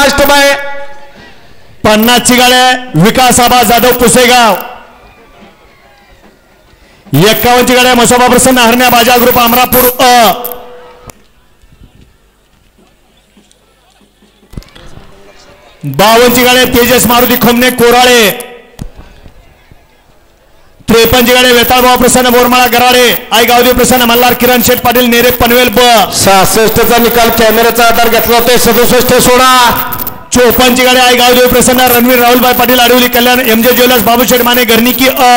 अष्टबाई 50 गाड्या विकास आबा जाधव पुसेगाव 51 गाड्या मसोबा प्रसन्न हरण्या बाजा ग्रुप अमरापूर अ 52 गाड्या तेजस मारुती खोमने कोराळे 53 गाड्या वेताळभाऊ प्रसन्न बोरमाळा गराडे आई गावदेव प्रसन्न मल्हार किरण शेठ पाटील नेरे पनवेल ब 66 चा निकाल कॅमेऱ्याचा आधार घेतला होता 67 सोडा 54 गाड्या आई गावदेव प्रसन्न रणवीर राहुलभाई पाटील आडवली कल्याण एमजे ज्वेलर्स बाबूशेठ माने घरनिकी अ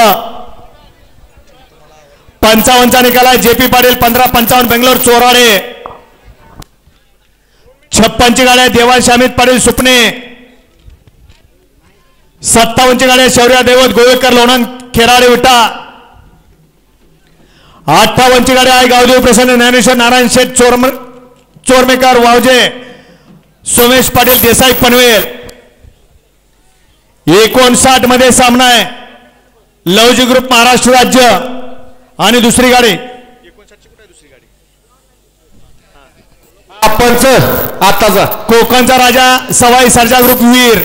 55 चा निकाल आहे जेपी पाटील 15-55 बेंगलोर चोराडे 56 गाड्या देवांश अमित पाटील सुपणे 57 गाड्या शौर्या देवत गोवेकर लोणंद खेराडे विटा 58 गाड्या आहे गावदेव प्रसन्न ज्ञानेश्वर नारायण शेठ चोरमेकर वावजे सोमेश पाटील देसाई पनवेल 59 मध्ये सामना आहे लवजी ग्रुप महाराष्ट्र राज्य आणि दुसरी गाडी पंच आताचा कोकणचा राजा सवाई सर्जा ग्रुप वीर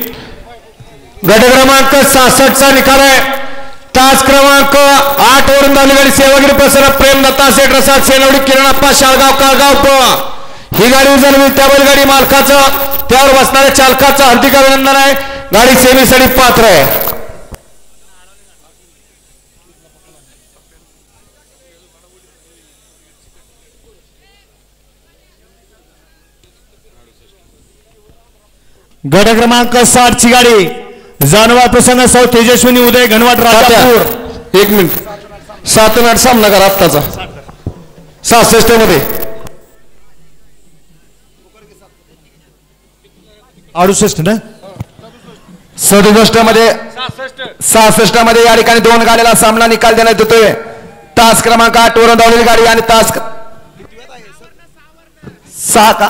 गट क्रमांक 66 चा निकाल आहे तास क्रमांक 8 वरून धावली गाडी सेवागिरी प्रसन्न प्रेमदत्ता सेठ रसाद सेनवडी किरणप्पा शाळगाव काळगाव ही गाडी उचलली त्या बैलगाडी मालकाचं त्यावर बसणाऱ्या चालकाचं हार्दिक अभिनंदन आहे गाडी सेवेसाठी पात्र आहे गट क्रमांक 60 ची गाडी जानवा प्रसन्न सौ तेजस्विनी उदय घनवाट राजापूर 1 मिनिट 7 आणि 8 सामना करा आत्ताचा 66 मध्ये 68 ना 67 मध्ये 66 मध्ये या ठिकाणी 2 गाड्याला सामना निकाल देण्यात येतोय तास क्रमांक 8 वरून धावलेली गाडी आणि तास 6